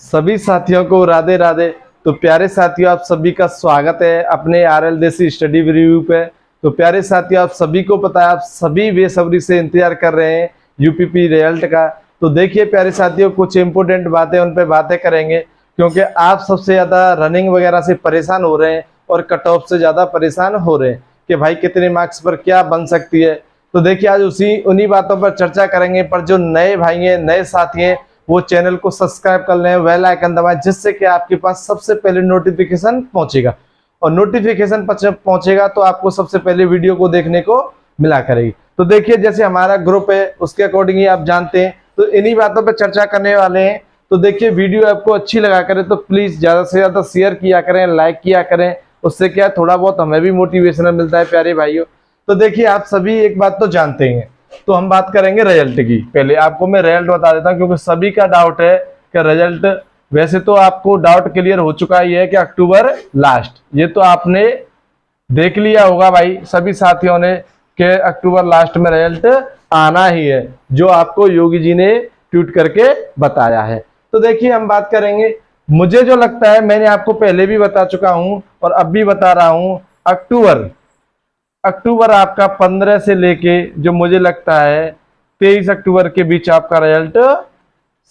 सभी साथियों को राधे राधे। तो प्यारे साथियों, आप सभी का स्वागत है अपने आरएल देसी स्टडी रिव्यू पे। तो प्यारे साथियों, आप सभी को पता है, आप सभी बेसब्री से इंतजार कर रहे हैं यूपीपी रिजल्ट का। तो देखिए प्यारे साथियों, कुछ इंपोर्टेंट बातें उन पे बातें करेंगे, क्योंकि आप सबसे ज़्यादा रनिंग वगैरह से परेशान हो रहे हैं और कट ऑफ से ज़्यादा परेशान हो रहे हैं कि भाई कितने मार्क्स पर क्या बन सकती है। तो देखिए आज उन्हीं बातों पर चर्चा करेंगे। पर जो नए भाई हैं, नए साथी हैं, वो चैनल को सब्सक्राइब कर लें, बेल आइकन दबाएं, जिससे कि आपके पास सबसे पहले नोटिफिकेशन पहुंचेगा। और नोटिफिकेशन पहुंचेगा तो आपको सबसे पहले वीडियो को देखने को मिला करेगी। तो देखिए जैसे हमारा ग्रुप है उसके अकॉर्डिंग ही आप जानते हैं, तो इन्हीं बातों पर चर्चा करने वाले हैं। तो देखिए वीडियो आपको अच्छी लगा करे तो प्लीज ज्यादा से ज्यादा शेयर किया करें, लाइक किया करें। उससे क्या थोड़ा बहुत हमें भी मोटिवेशन मिलता है प्यारे भाइयों। तो देखिए आप सभी एक बात तो जानते हैं, तो हम बात करेंगे रिजल्ट की। पहले आपको मैं रिजल्ट बता देता हूं, क्योंकि सभी का डाउट है कि रिजल्ट, वैसे तो आपको डाउट क्लियर हो चुका ही है कि अक्टूबर लास्ट, ये तो आपने देख लिया होगा भाई सभी साथियों ने कि अक्टूबर लास्ट में रिजल्ट आना ही है, जो आपको योगी जी ने ट्वीट करके बताया है। तो देखिए हम बात करेंगे, मुझे जो लगता है, मैंने आपको पहले भी बता चुका हूं और अब भी बता रहा हूं, अक्टूबर आपका 15 से लेके जो मुझे लगता है 23 अक्टूबर के बीच आपका रिजल्ट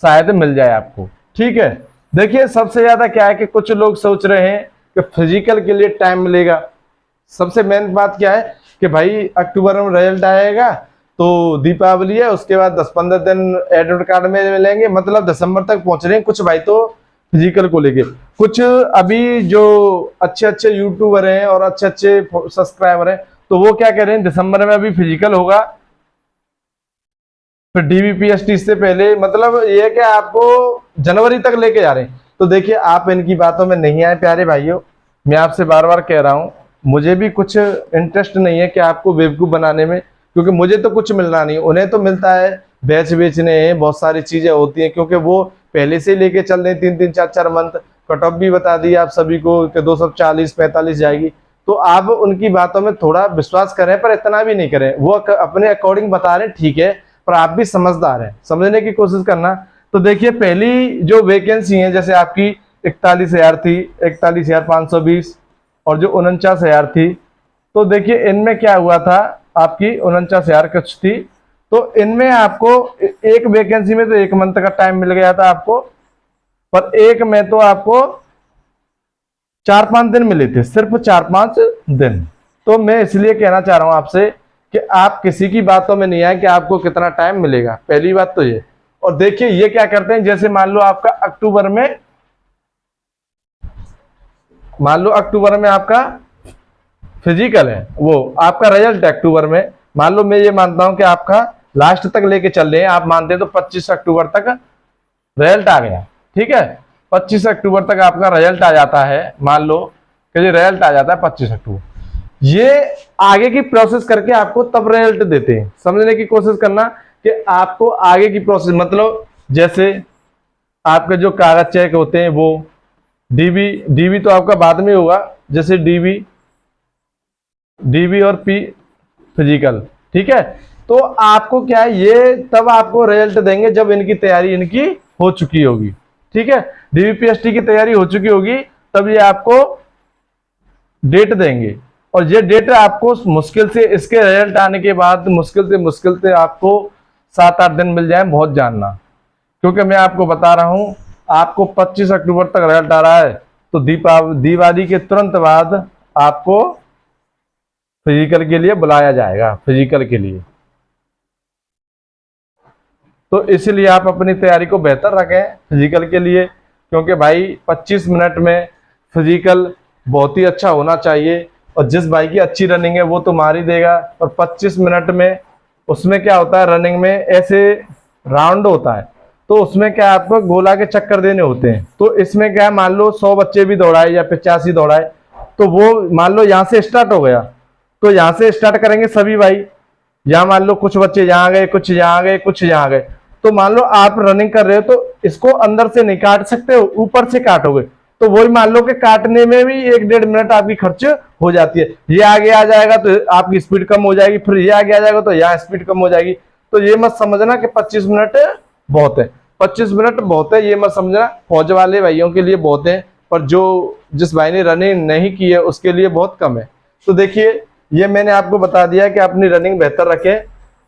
शायद मिल जाए आपको। ठीक है, देखिए सबसे ज्यादा क्या है कि कुछ लोग सोच रहे हैं कि फिजिकल के लिए टाइम मिलेगा। सबसे मेन बात क्या है कि भाई अक्टूबर में रिजल्ट आएगा तो दीपावली है, उसके बाद 10-15 दिन एडमिट कार्ड में मिलेंगे, मतलब दिसंबर तक पहुंच रहे हैं कुछ भाई तो फिजिकल को लेके। कुछ अभी जो अच्छे अच्छे यूट्यूबर हैं और अच्छे अच्छे सब्सक्राइबर हैं, तो वो क्या कह रहे हैं, दिसंबर में अभी फिजिकल होगा, फिर डीबीपीएसटी से पहले, मतलब ये है कि आपको जनवरी तक लेके जा रहे हैं। तो देखिए आप इनकी बातों में नहीं आए प्यारे भाइयों, मैं आपसे बार बार कह रहा हूं, मुझे भी कुछ इंटरेस्ट नहीं है कि आपको बेवकूफ बनाने में, क्योंकि मुझे तो कुछ मिलना नहीं, उन्हें तो मिलता है बैच बेचने हैं, बहुत सारी चीजें होती हैं, क्योंकि वो पहले से लेके चल रहे 3-3 4-4 मंथ। कट ऑफ भी बता दी आप सभी को कि 240-45 जाएगी। तो आप उनकी बातों में थोड़ा विश्वास करें, पर इतना भी नहीं करें, वो अपने अकॉर्डिंग बता रहे हैं, ठीक है, पर आप भी समझदार हैं, समझने की कोशिश करना। तो देखिए पहली जो वैकेंसी है, जैसे आपकी 41,000 थी, 41,520 और जो 49,000 थी, तो देखिए इनमें क्या हुआ था, आपकी 49,000 कुछ थी, तो इनमें आपको एक वैकेंसी में तो 1 मंथ का टाइम मिल गया था आपको, पर एक में तो आपको 4-5 दिन मिले थे, सिर्फ 4-5 दिन। तो मैं इसलिए कहना चाह रहा हूं आपसे कि आप किसी की बातों में नहीं आए कि आपको कितना टाइम मिलेगा, पहली बात तो ये। और देखिए ये क्या करते हैं, जैसे मान लो आपका अक्टूबर में आपका फिजिकल है, वो आपका रिजल्ट है अक्टूबर में, मान लो मैं ये मानता हूं कि आपका लास्ट तक लेके चल रहे हैं, आप मानते हैं तो 25 अक्टूबर तक रिजल्ट आ गया। ठीक है, 25 अक्टूबर तक आपका रिजल्ट आ जाता है, मान लो कि ये रिजल्ट आ जाता है 25 अक्टूबर, ये आगे की प्रोसेस करके आपको तब रिजल्ट देते हैं। समझने की कोशिश करना कि आपको आगे की प्रोसेस, मतलब जैसे आपके जो कागज चेक होते हैं, वो डीबी तो आपका बाद में होगा, जैसे डीबी और पी फिजिकल। ठीक है, तो आपको क्या है, ये तब आपको रिजल्ट देंगे जब इनकी तैयारी इनकी हो चुकी होगी। ठीक है, डीबीपीएसटी की तैयारी हो चुकी होगी, तब ये आपको डेट देंगे, और ये डेट आपको मुश्किल से, इसके रिजल्ट आने के बाद मुश्किल से आपको 7-8 दिन मिल जाए, बहुत जानना। क्योंकि मैं आपको बता रहा हूं, आपको 25 अक्टूबर तक रिजल्ट आ रहा है, तो दिवाली के तुरंत बाद आपको फिजिकल के लिए बुलाया जाएगा, फिजिकल के लिए। तो इसलिए आप अपनी तैयारी को बेहतर रखें फिजिकल के लिए, क्योंकि भाई 25 मिनट में फिजिकल बहुत ही अच्छा होना चाहिए, और जिस भाई की अच्छी रनिंग है वो तो मार ही देगा। और 25 मिनट में उसमें क्या होता है, रनिंग में ऐसे राउंड होता है, तो उसमें क्या आपको गोला के चक्कर देने होते हैं। तो इसमें क्या है, मान लो 100 बच्चे भी दौड़ाए या 85 दौड़ाए, तो वो मान लो यहाँ से स्टार्ट हो गया, तो यहाँ से स्टार्ट करेंगे सभी भाई, यहाँ मान लो कुछ बच्चे यहाँ गए, कुछ यहाँ गए, कुछ यहाँ गए, तो मान लो आप रनिंग कर रहे हो, तो इसको अंदर से नहीं काट सकते हो, ऊपर से काटोगे, तो वही मान लो कि काटने में भी 1-1.5 मिनट आपकी खर्च हो जाती है। ये आगे आ जाएगा तो आपकी स्पीड कम हो जाएगी, फिर ये आगे आ जाएगा तो यहाँ स्पीड कम हो जाएगी। तो ये मत समझना कि 25 मिनट बहुत है। 25 मिनट बहुत है, ये मत समझना फौज वाले भाइयों के लिए बहुत है, पर जिस भाई ने रनिंग नहीं की है उसके लिए बहुत कम है। तो देखिए ये मैंने आपको बता दिया कि अपनी रनिंग बेहतर रखें,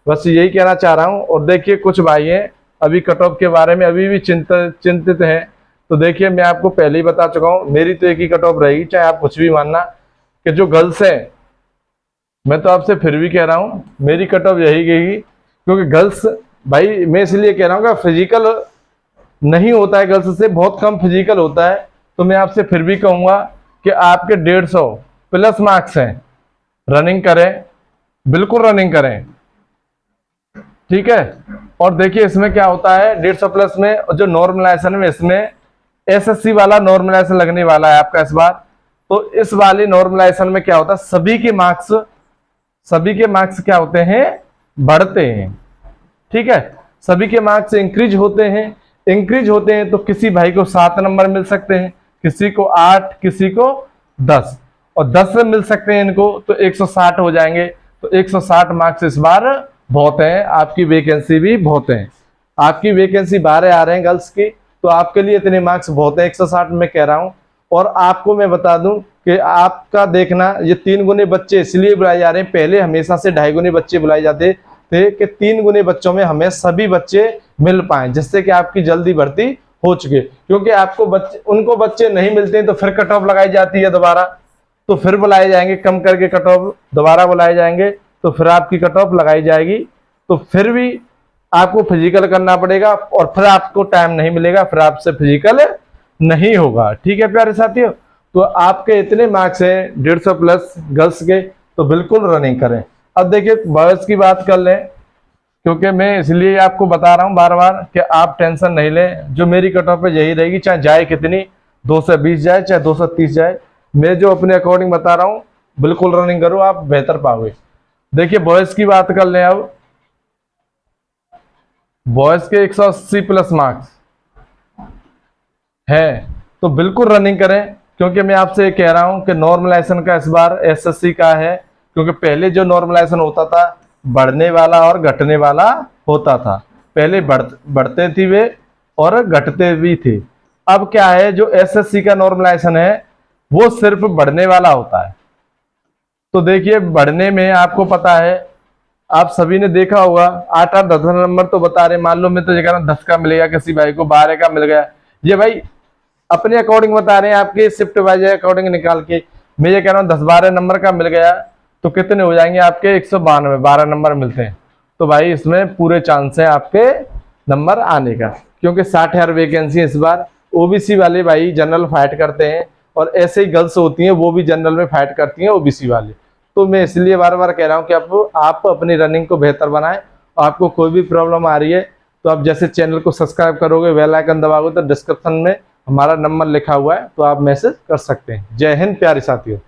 बस यही कहना चाह रहा हूँ। और देखिए कुछ भाई हैं अभी कट ऑफ के बारे में अभी भी चिंतित हैं। तो देखिए मैं आपको पहले ही बता चुका हूँ, मेरी तो एक ही कट ऑफ रहेगी, चाहे आप कुछ भी मानना। कि जो गर्ल्स है, मैं तो आपसे फिर भी कह रहा हूँ मेरी कट ऑफ यही गई, क्योंकि गर्ल्स भाई मैं इसलिए कह रहा हूँ कि फिजिकल नहीं होता है, गर्ल्स से बहुत कम फिजिकल होता है। तो मैं आपसे फिर भी कहूँगा कि आपके 150 प्लस मार्क्स हैं, रनिंग करें, बिल्कुल रनिंग करें, ठीक है। और देखिए इसमें क्या होता है 150 प्लस में जो नॉर्मलाइजेशन में इसमें एसएससी वाला नॉर्मलाइजेशन लगने वाला है आपका इस बार। तो इस वाले नॉर्मलाइजेशन में क्या होता है, सभी के मार्क्स क्या होते हैं, बढ़ते हैं, ठीक है। सभी के मार्क्स इंक्रीज होते हैं। तो किसी भाई को 7 नंबर मिल सकते हैं, किसी को 8, किसी को 10, और 10 से मिल सकते हैं इनको, तो 160 हो जाएंगे। तो 160 मार्क्स इस बार बहुत है, आपकी वैकेंसी भी बहुत है, आपकी वैकेंसी 12 आ रहे हैं गर्ल्स की, तो आपके लिए इतने मार्क्स बहुत है, 160 में कह रहा हूं। और आपको मैं बता दूं कि आपका देखना ये 3 गुने बच्चे इसलिए बुलाए जा रहे हैं, पहले हमेशा से 2.5 गुने बच्चे बुलाए जाते थे कि 3 गुने बच्चों में हमें सभी बच्चे मिल पाए, जिससे कि आपकी जल्दी भर्ती हो चुके। क्योंकि आपको उनको बच्चे नहीं मिलते हैं तो फिर कट ऑफ लगाई जाती है दोबारा, तो फिर बुलाए जाएंगे, कम करके कट ऑफ दोबारा बुलाए जाएंगे, तो फिर आपकी कट ऑफ लगाई जाएगी। तो फिर भी आपको फिजिकल करना पड़ेगा और फिर आपको टाइम नहीं मिलेगा, फिर आपसे फिजिकल नहीं होगा, ठीक है प्यारे साथियों। तो आपके इतने मार्क्स हैं 150 प्लस गर्ल्स के, तो बिल्कुल रनिंग करें। अब देखिए बॉयज की बात कर लें, क्योंकि मैं इसलिए आपको बता रहा हूं बार बार कि आप टेंशन नहीं लें, जो मेरी कट ऑफ पे यही रहेगी, चाहे जाए कितनी 220 जाए चाहे 230 जाए, मैं जो अपने अकॉर्डिंग बता रहा हूं बिल्कुल रनिंग करो, आप बेहतर पाओगे। देखिए बॉयज की बात कर लें, अब बॉयज के 180 प्लस मार्क्स है, तो बिल्कुल रनिंग करें। क्योंकि मैं आपसे कह रहा हूं कि नॉर्मलाइजेशन का इस बार एसएससी का है, क्योंकि पहले जो नॉर्मलाइजेशन होता था बढ़ने वाला और घटने वाला होता था, पहले बढ़ते थे वे और घटते भी थे। अब क्या है, जो एसएससी का नॉर्मलाइजेशन है वो सिर्फ बढ़ने वाला होता है। तो देखिए बढ़ने में आपको पता है, आप सभी ने देखा होगा 8-8, 10 नंबर तो बता रहे, मान लो मैं तो ये कह रहा हूं 10 का मिलेगा, किसी भाई को 12 का मिल गया, ये भाई अपने अकॉर्डिंग बता रहे हैं, आपके शिफ्ट वाइज अकॉर्डिंग निकाल के। मैं ये कह रहा हूँ 10-12 नंबर का मिल गया तो कितने हो जाएंगे आपके 192, 12 नंबर मिलते हैं। तो भाई इसमें पूरे चांस है आपके नंबर आने का, क्योंकि 60,000 वैकेंसी इस बार। ओबीसी वाले भाई जनरल फाइट करते हैं, और ऐसे ही गर्ल्स होती हैं वो भी जनरल में फाइट करती हैं, ओबीसी वाले। तो मैं इसलिए बार बार कह रहा हूँ कि आप अपनी रनिंग को बेहतर बनाएं। आपको कोई भी प्रॉब्लम आ रही है तो आप जैसे चैनल को सब्सक्राइब करोगे, बेल आइकन दबाओगे, तो डिस्क्रिप्शन में हमारा नंबर लिखा हुआ है, तो आप मैसेज कर सकते हैं। जय हिंद प्यारे साथियों।